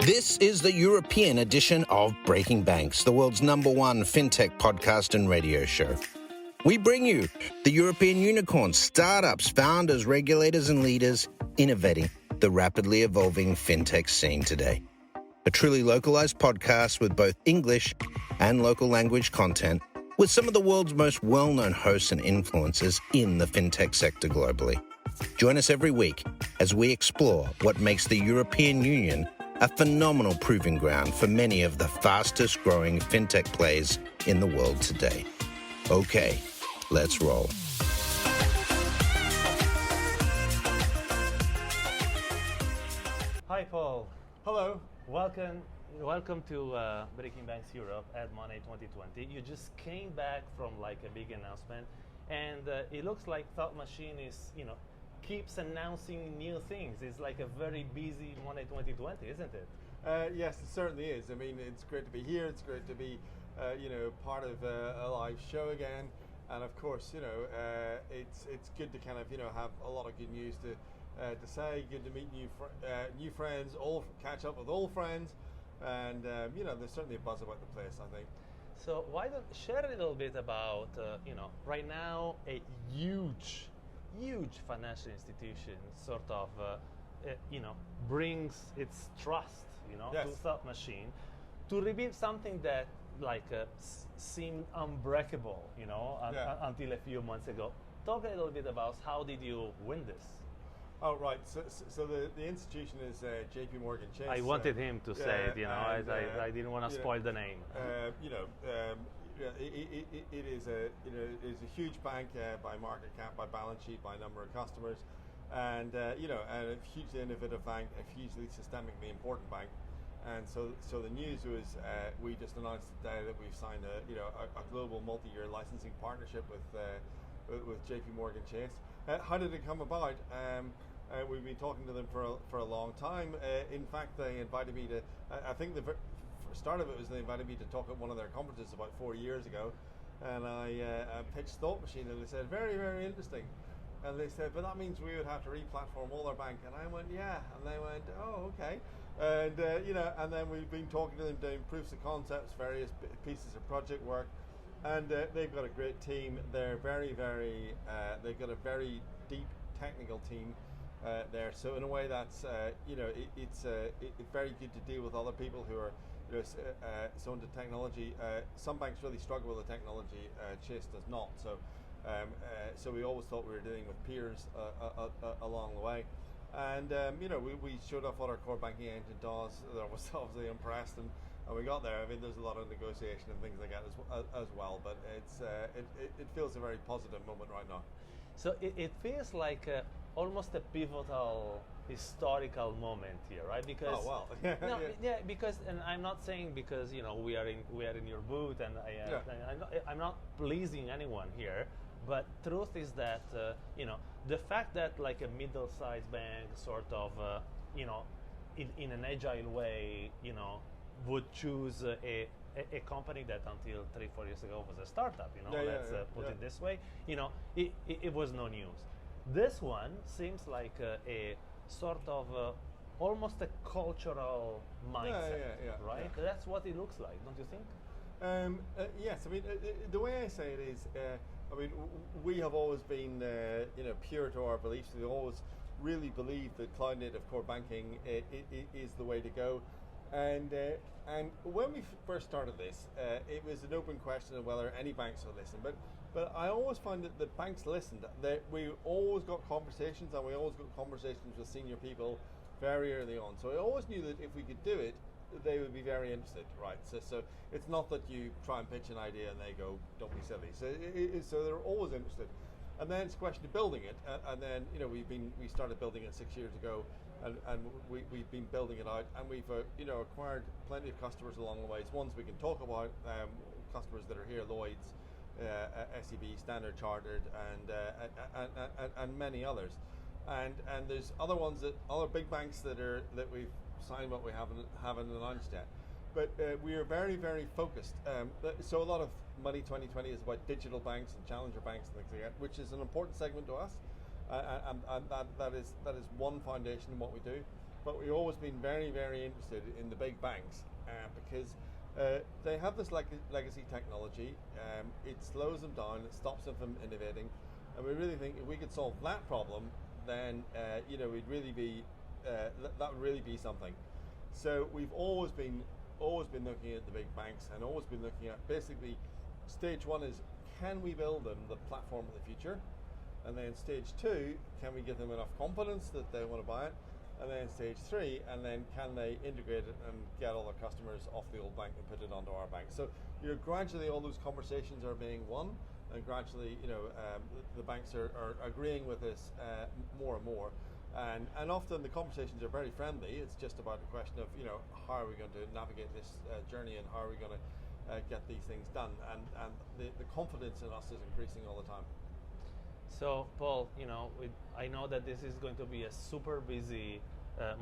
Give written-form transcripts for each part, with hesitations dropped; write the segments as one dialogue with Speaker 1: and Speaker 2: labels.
Speaker 1: This is the European edition of Breaking Banks, the world's #1 fintech podcast and radio show. We bring you the European unicorns, startups, founders, regulators, and leaders innovating the rapidly evolving fintech scene today. A truly localized podcast with both English and local language content, with some of the world's most well-known hosts and influencers in the fintech sector globally. Join us every week as we explore what makes the European Union a phenomenal proving ground for many of the fastest growing fintech plays in the world today. Okay, let's roll.
Speaker 2: Hi, Paul.
Speaker 3: Hello.
Speaker 2: Welcome to Breaking Banks Europe at Money2020. You just came back from like a big announcement, and it looks like Thought Machine is, keeps announcing new things. It's like a very busy Money2020, isn't it?
Speaker 3: Yes, it certainly is. I mean, it's great to be here. It's great to be, part of a live show again. And of course, it's good to kind of, have a lot of good news to say. Good to meet new friends, catch up with old friends, and there's certainly a buzz about the place, I think.
Speaker 2: So why don't share a little bit about, right now a huge financial institution sort of, brings its trust,
Speaker 3: Yes.
Speaker 2: to Thought Machine, to rebuild something that seemed unbreakable, until a few months ago. Talk a little bit about how did you win this?
Speaker 3: Oh, right. So the institution is JPMorgan Chase.
Speaker 2: I wanted him to say it, I didn't want to spoil the name.
Speaker 3: It is a huge bank by market cap, by balance sheet, by number of customers, and and a hugely innovative bank, a hugely systemically important bank. And so the news was we just announced today that we've signed a global multi-year licensing partnership with JPMorgan Chase. How did it come about? We've been talking to them for a long time. In fact, they invited me to. I think the start of it was they invited me to talk at one of their conferences about 4 years ago, and I pitched Thought Machine, and they said very, very interesting. And they said, but that means we would have to re-platform all our bank. And I went, yeah. And they went, oh, okay. And and then we've been talking to them, doing proofs of concepts, various pieces of project work, and they've got a great team. They're very, very. They've got a very deep technical team there. So in a way, that's it's very good to deal with other people who are so into technology. Some banks really struggle with the technology. Chase does not. So we always thought we were dealing with peers along the way. And we showed off what our core banking engine does. They were obviously impressed, and we got there. I mean, there's a lot of negotiation and things like that as well. But it feels a very positive moment right now.
Speaker 2: So it feels like almost a pivotal historical moment here, right? Because because, and I'm not saying because we are in your booth, and I'm not pleasing anyone here. But truth is that the fact that like a middle-sized bank sort of in an agile way would choose a company that until 3-4 years ago was a startup, let's put it this way, it was no news. This one seems like a sort of almost a cultural mindset, right?
Speaker 3: Yeah.
Speaker 2: That's what it looks like, don't you think?
Speaker 3: Yes, I mean the way I say it is, we have always been pure to our beliefs. We always really believe that cloud native core banking is the way to go. And when we first started this, it was an open question of whether any banks would listen. But I always found that the banks listened. That we always got conversations, and we always got conversations with senior people very early on. So I always knew that if we could do it, they would be very interested, right? So it's not that you try and pitch an idea and they go, "Don't be silly." So they're always interested. And then it's a question of building it. And then we started building it 6 years ago. And we've been building it out, and we've acquired plenty of customers along the way. It's ones we can talk about, customers that are here, Lloyd's, SEB, Standard Chartered, and many others. And there's other ones other big banks that we've signed, but we haven't announced yet. But we are very, very focused. So a lot of Money2020 is about digital banks and challenger banks and things like that, which is an important segment to us. And that is one foundation in what we do. but we've always been very, very interested in the big banks because they have this legacy technology. It slows them down, it stops them from innovating, and we really think if we could solve that problem, then we'd really be that would really be something. So we've always been looking at the big banks and always been looking at basically stage one is, can we build them the platform of the future? And then stage two, can we give them enough confidence that they want to buy it? And then stage three, and then can they integrate it and get all their customers off the old bank and put it onto our bank? So gradually all those conversations are being won, and gradually the banks are agreeing with this more and more. And often the conversations are very friendly. It's just about the question of how are we going to navigate this journey, and how are we going to get these things done? And the confidence in us is increasing all the time.
Speaker 2: So Paul, I know that this is going to be a super busy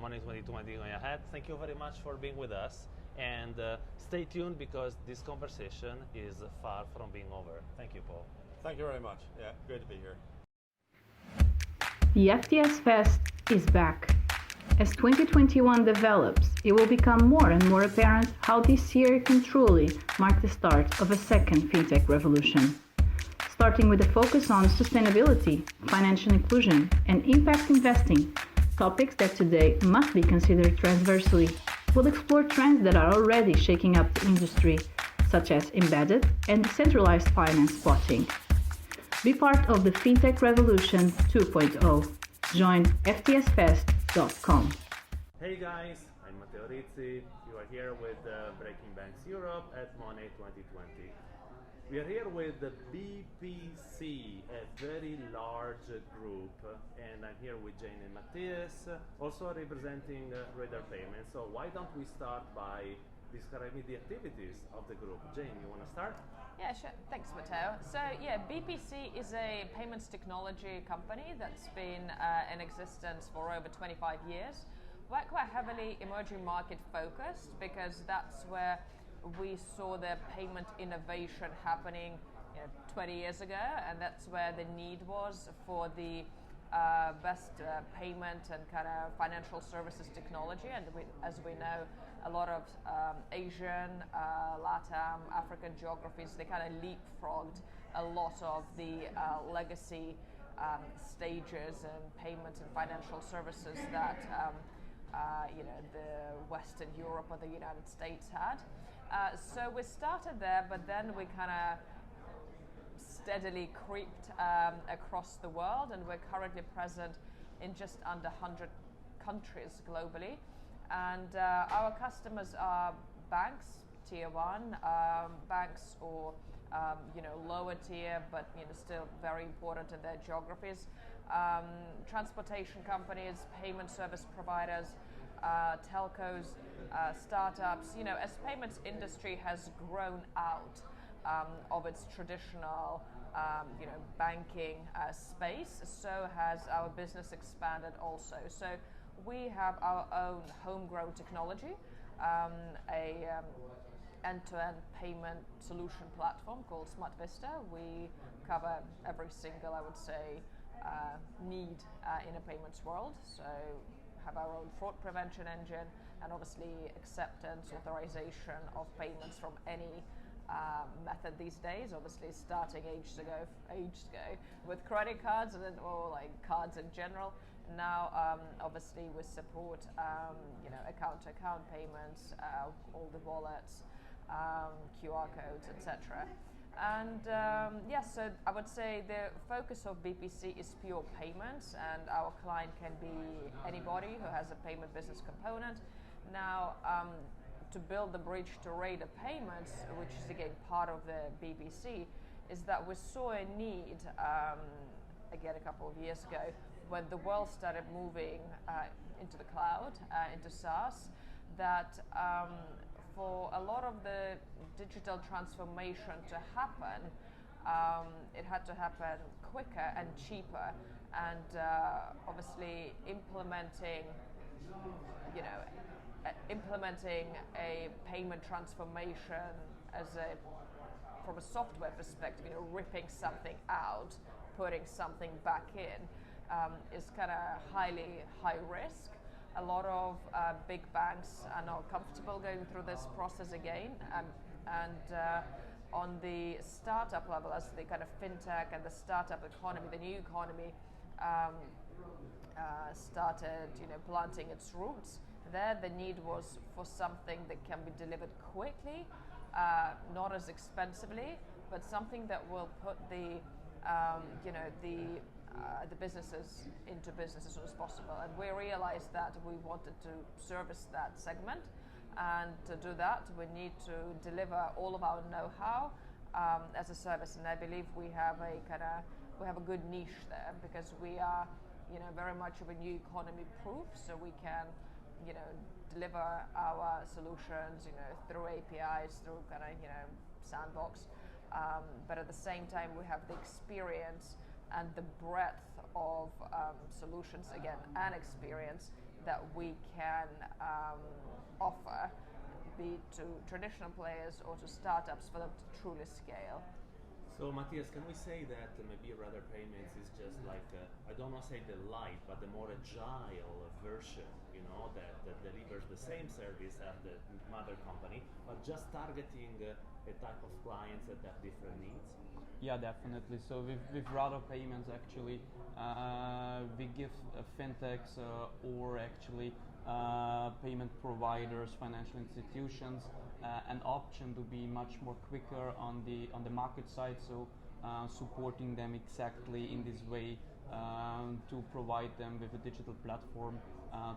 Speaker 2: Money2020 going ahead. Thank you very much for being with us, and stay tuned because this conversation is far from being over. Thank you, Paul.
Speaker 3: Thank you very much. Yeah, great to be here.
Speaker 4: The FTS Fest is back. As 2021 develops, it will become more and more apparent how this year can truly mark the start of a second fintech revolution. Starting with a focus on sustainability, financial inclusion, and impact investing, topics that today must be considered transversely. We'll explore trends that are already shaking up the industry, such as embedded and decentralized finance spotting. Be part of the FinTech Revolution 2.0. Join ftsfest.com.
Speaker 2: Hey guys, I'm Matteo Rizzi. You are here with Breaking Banks Europe at Money2020. We are here with the BPC, a very large group, and I'm here with Jane and Matthias, also representing Radar Payments. So why don't we start by describing the activities of the group? Jane, you want to start?
Speaker 5: Yeah, sure. Thanks, Matteo. So yeah, BPC is a payments technology company that's been in existence for over 25 years. We're quite heavily emerging market focused because that's where we saw the payment innovation happening 20 years ago, and that's where the need was for the best payment and kind of financial services technology. And as we know, a lot of Asian, LATAM, African geographies, they kind of leapfrogged a lot of the legacy stages and payment and financial services that the Western Europe or the United States had. So we started there, but then we kind of steadily creeped across the world, and we're currently present in just under 100 countries globally. And our customers are banks, tier one, banks or lower tier, but still very important in their geographies. Transportation companies, payment service providers, telcos, startups. As payments industry has grown out of its traditional banking space, so has our business expanded also. So we have our own homegrown technology, a end-to-end payment solution platform called Smart Vista. We cover every single, I would say, need in a payments world. So have our own fraud prevention engine, and obviously acceptance, authorization of payments from any method these days. Obviously, starting ages ago with credit cards, and then cards in general. Now, obviously, we support account-to-account payments, all the wallets, QR codes, etc. And so I would say the focus of BPC is pure payments, and our client can be anybody who has a payment business component. Now, to build the bridge to Radar Payments, which is again part of the BBC, is that we saw a need, again a couple of years ago, when the world started moving into the cloud, into SaaS, that for a lot of the digital transformation to happen, it had to happen quicker and cheaper, and obviously implementing a payment transformation from a software perspective, ripping something out, putting something back in, is kind of high risk. a lot of big banks are not comfortable going through this process again, and on the startup level, as the kind of fintech and the startup economy, the new economy started, planting its roots. There, the need was for something that can be delivered quickly, not as expensively, but something that will put the businesses into business as soon as possible. And we realized that we wanted to service that segment, and to do that, we need to deliver all of our know-how as a service. And I believe we have a good niche there, because we are, very much of a new economy proof, so we can, deliver our solutions, through APIs, through sandbox. But at the same time, we have the experience and the breadth of solutions, again, and experience that we can offer, be it to traditional players or to startups, for them to truly scale.
Speaker 2: So Matthias, can we say that maybe Rather Payments is just like, I don't want to say the light, but the more agile version, that delivers the same service as the mother company, but just targeting a type of clients that have different needs?
Speaker 6: Yeah, definitely. So with Rather Payments, actually, we give fintechs or actually payment providers, financial institutions, an option to be much more quicker on the market side. So supporting them exactly in this way, to provide them with a digital platform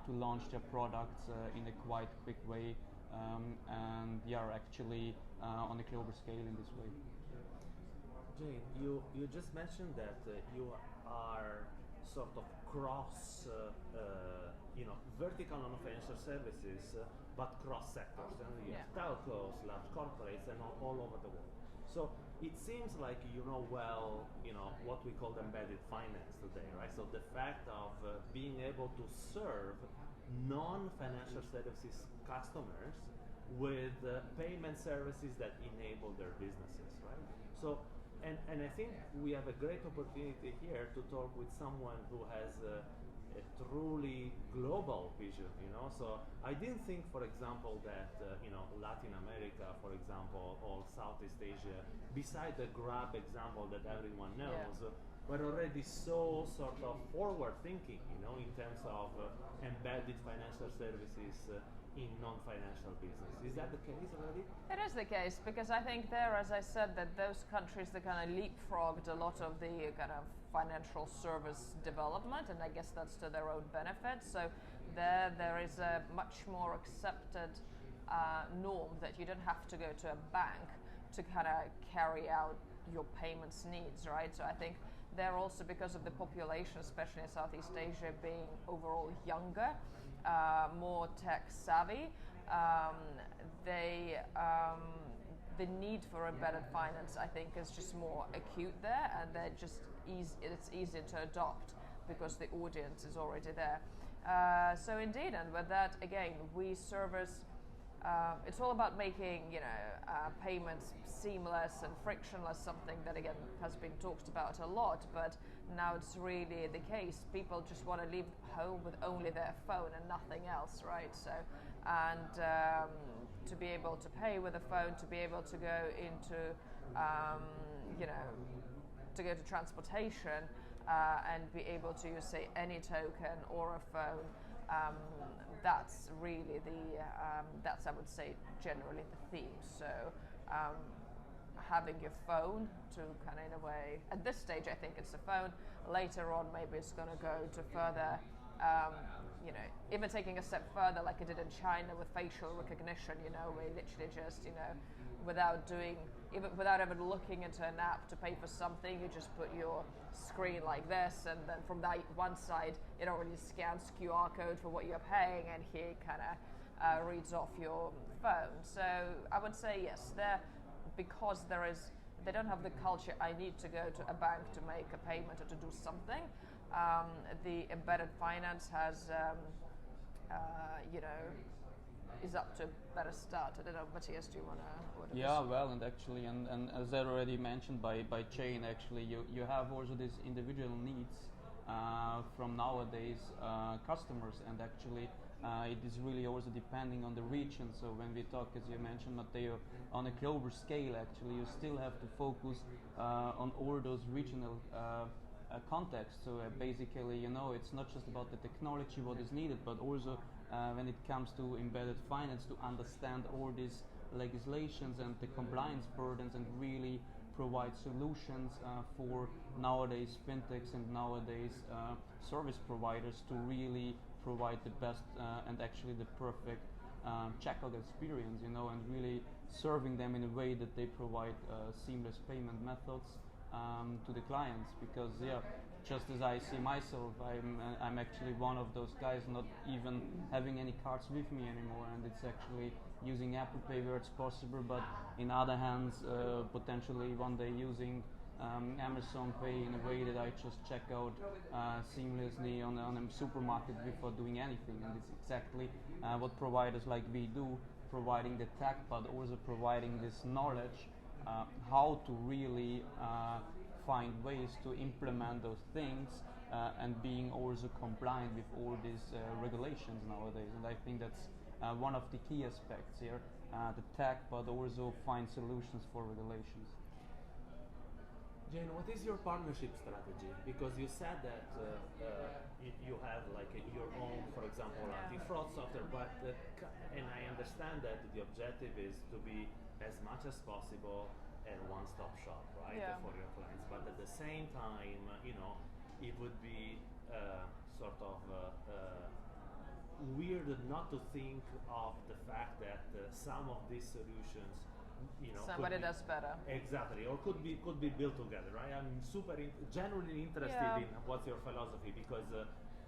Speaker 6: to launch their products in a quite quick way, and we are actually on a global scale in this way.
Speaker 2: Jane, you just mentioned that you are sort of cross, vertical on financial services, but cross sectors. And you have telcos, large corporates, and all over the world. So it seems like what we call embedded finance today, right? So the fact of being able to serve non-financial services customers with payment services that enable their businesses, right? So, and I think we have a great opportunity here to talk with someone who has a truly global vision, So I didn't think, for example, that Latin America, for example, or Southeast Asia, beside the Grab example that everyone knows, were already so sort of forward-thinking, in terms of embedded financial services in non-financial business. Is that the case already?
Speaker 5: It is the case, because I think there, as I said, that those countries that kind of leapfrogged a lot of the kind of financial service development, and I guess that's to their own benefit. So there is a much more accepted norm that you don't have to go to a bank to kind of carry out your payments needs, right? So I think they're also, because of the population, especially in Southeast Asia, being overall younger, more tech savvy, the need for embedded finance, I think, is just more acute there, and it's easier to adopt because the audience is already there. So indeed, and with that, again, we service. It's all about making payments seamless and frictionless, something that again has been talked about a lot, but now it's really the case. People just want to leave home with only their phone and nothing else, right? So, and to be able to pay with a phone, to be able to go into to go to transportation and be able to use, say, any token or a phone. That's really that's, I would say, generally the theme. So having your phone to kind of, in a way, at this stage, I think it's a phone. Later on, maybe it's going to go to further, even taking a step further, like it did in China with facial recognition, where literally just, without even looking into an app to pay for something, you just put your screen like this, and then from that one side, it already scans QR code for what you're paying, and here it kind of reads off your phone. So I would say yes, because they don't have the culture, I need to go to a bank to make a payment or to do something. The embedded finance has, is up to a better start. I don't know, Matthias, do you want to?
Speaker 6: Yeah, well, and actually, and as I already mentioned by Jane, actually, you have also these individual needs from nowadays customers, and actually It is really also depending on the region. So when we talk, as you mentioned, Matteo, on a global scale, actually, you still have to focus on all those regional context. So basically, it's not just about the technology, what is needed, but also when it comes to embedded finance, to understand all these legislations and the compliance burdens and really provide solutions for nowadays fintechs and nowadays service providers to really provide the best and actually the perfect checkout experience, and really serving them in a way that they provide seamless payment methods to the clients. Because just as I see myself, I'm actually one of those guys not even having any cards with me anymore, and it's actually using Apple Pay where it's possible, but in other hands potentially one day using Amazon Pay in a way that I just check out seamlessly on a supermarket before doing anything. And it's exactly what providers like we do, providing the tech, but also providing this knowledge how to really find ways to implement those things and being also compliant with all these regulations nowadays. And I think that's one of the key aspects here, the tech, but also find solutions for regulations.
Speaker 2: Jane, what is your partnership strategy? Because you said that you have like your own, for example, anti-fraud software, but and I understand that the objective is to be as much as possible a one-stop shop, right, for your clients. But at the same time, it would be sort of weird not to think of the fact that some of these solutions,
Speaker 5: somebody does better.
Speaker 2: Exactly, or could be built together, right? I'm genuinely interested in what's your philosophy, because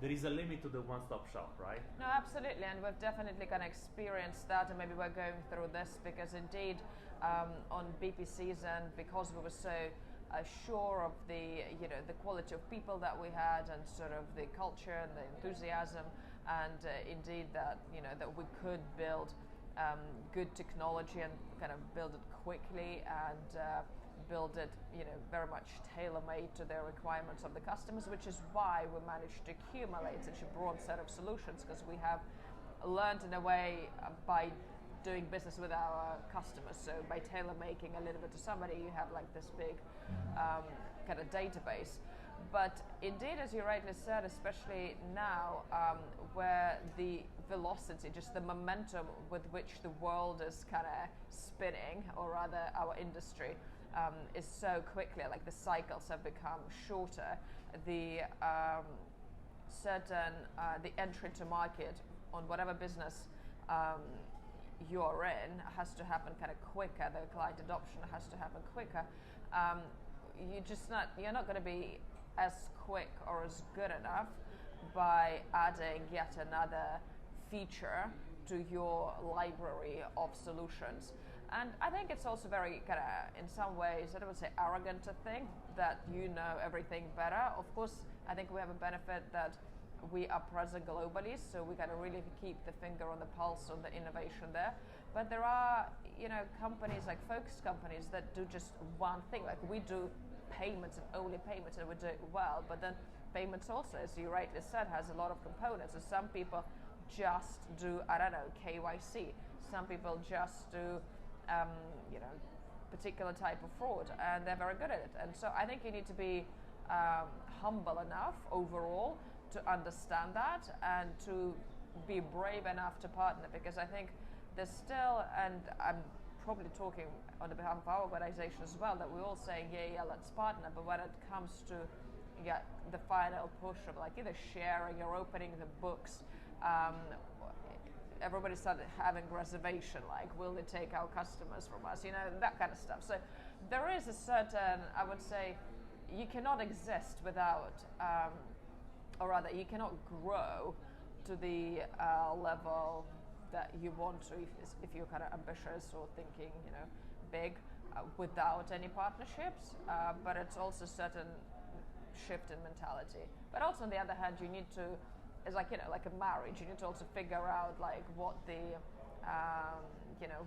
Speaker 2: there is a limit to the one-stop shop, right?
Speaker 5: No, absolutely, and we've definitely kind of experienced that, and maybe we're going through this because indeed on BPC's end, because we were so sure of the quality of people that we had and sort of the culture and the enthusiasm, and indeed that that we could build good technology and kind of build it quickly and build it very much tailor-made to the requirements of the customers, which is why we managed to accumulate such a broad set of solutions, because we have learned in a way by doing business with our customers. So by tailor-making a little bit to somebody, you have like this big kind of database. But indeed, as you rightly said, especially now where the velocity, just the momentum with which the world is kind of spinning, or rather our industry, is so quickly, like the cycles have become shorter, the the entry to market on whatever business you are in has to happen kind of quicker. The client adoption has to happen quicker. You're not going to be as quick or as good enough by adding yet another feature to your library of solutions. And I think it's also very kind of, in some ways, I don't want to say arrogant to think that you know everything better. Of course, I think we have a benefit that we are present globally, so we gotta really keep the finger on the pulse on the innovation there. But there are, companies like focused companies that do just one thing. Like we do payments and only payments, and we do it well. But then payments also, as you rightly said, has a lot of components. So some people just do, KYC. Some people just do, particular type of fraud, and they're very good at it. And so I think you need to be humble enough overall to understand that and to be brave enough to partner, because I think there's still, and I'm probably talking on behalf of our organization as well, that we're all saying, yeah, let's partner, but when it comes to the final push of like either sharing or opening the books, everybody started having reservation, like, will they take our customers from us, that kind of stuff. So there is a certain, I would say, you cannot exist without, or rather, you cannot grow to the level that you want to if you're kind of ambitious or thinking, big, without any partnerships. But it's also a certain shift in mentality. But also, on the other hand, you need to, it's like, like a marriage, you need to also figure out like what the,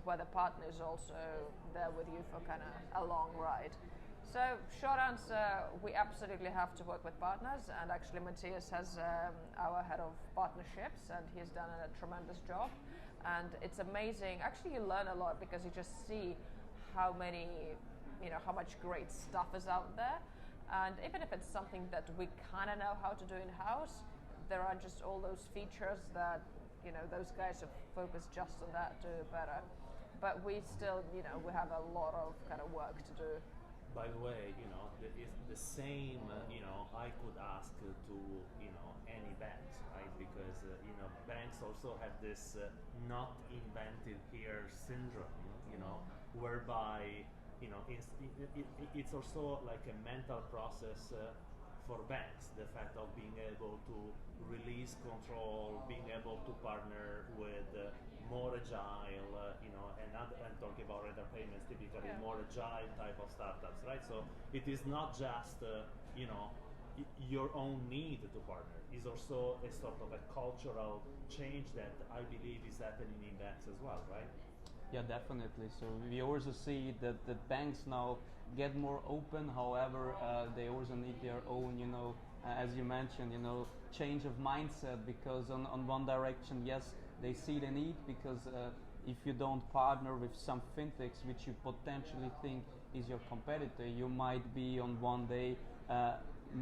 Speaker 5: where the partner is also there with you for kind of a long ride. So, short answer, we absolutely have to work with partners, and actually Matthias has our head of partnerships, and he's done a tremendous job. And it's amazing. Actually, you learn a lot because you just see how much great stuff is out there. And even if it's something that we kind of know how to do in-house, there are just all those features that, those guys have focused just on that to do better. But we still, we have a lot of kind of work to do.
Speaker 2: By the way, it's the same, I could ask to, any banks, right? Because, banks also have this not invented here syndrome, whereby, it's also like a mental process for banks, the fact of being able to release control, being able to partner with more agile, and talking about retail payments, typically more agile type of startups, right? So it is not just, your own need to partner. It's also a sort of a cultural change that I believe is happening in banks as well, right?
Speaker 6: Yeah, definitely. So we also see that banks now get more open. However, they also need their own, as you mentioned, change of mindset, because on one direction, yes, they see the need, because if you don't partner with some fintechs which you potentially think is your competitor, you might be on one day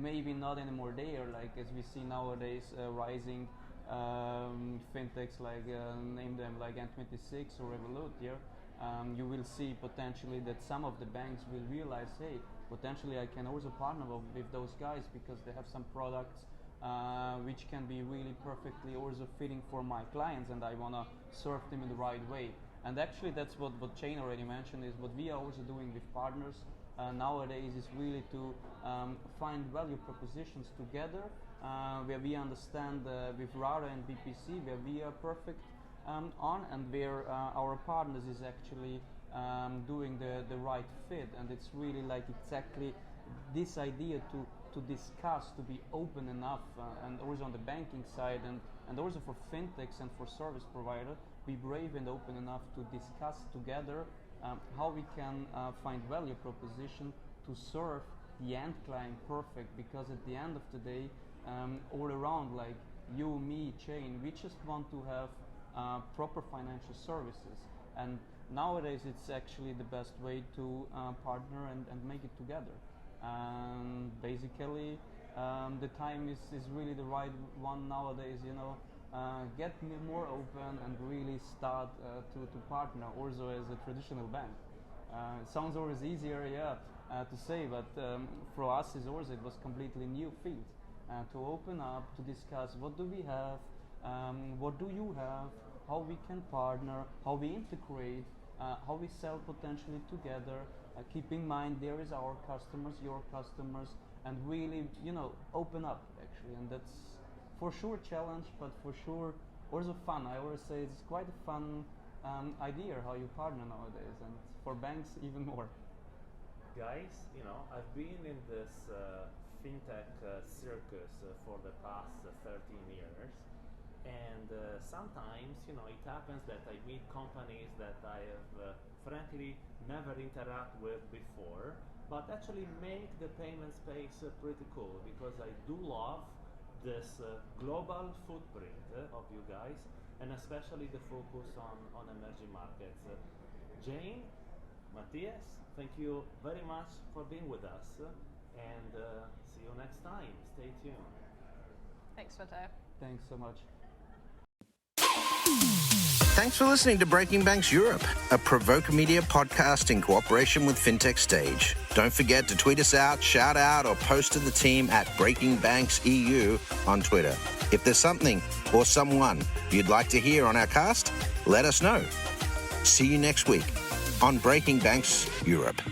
Speaker 6: maybe not anymore there, like as we see nowadays rising fintechs like name them like N26 or Revolut here. You will see potentially that some of the banks will realize, hey, potentially I can also partner with those guys because they have some products which can be really perfectly also fitting for my clients, and I want to serve them in the right way. And actually that's what Jane already mentioned, is what we are also doing with partners nowadays is really to find value propositions together where we understand with RARA and BPC where we are perfect on, and where our partners is actually doing the right fit. And it's really like exactly this idea to discuss, to be open enough, and also on the banking side and also for fintechs and for service providers, be brave and open enough to discuss together how we can find value proposition to serve the end client perfect, because at the end of the day, all around, like you, me, Jane, we just want to have proper financial services, and nowadays it's actually the best way to partner and make it together. Basically the time is really the right one nowadays, get me more open and really start to partner also as a traditional bank. It sounds always easier, to say, but for us it was completely new field to open up, to discuss what do we have, what do you have, how we can partner, how we integrate, how we sell potentially together, keep in mind there is our customers, your customers, and really, open up actually. And that's for sure challenge, but for sure also fun. I always say it's quite a fun idea how you partner nowadays, and for banks even more.
Speaker 2: Guys, I've been in this fintech circus for the past 13 years, and sometimes, it happens that I meet companies that I have frankly never interacted with before, but actually make the payment space pretty cool, because I do love this global footprint of you guys, and especially the focus on emerging markets. Jane, Matthias, thank you very much for being with us, and see you next time. Stay tuned.
Speaker 5: Thanks, Matteo.
Speaker 6: Thanks so much.
Speaker 1: Thanks for listening to Breaking Banks Europe, a Provoke Media podcast in cooperation with FinTech Stage. Don't forget to tweet us out, shout out, or post to the team at Breaking Banks EU on Twitter. If there's something or someone you'd like to hear on our cast, let us know. See you next week on Breaking Banks Europe.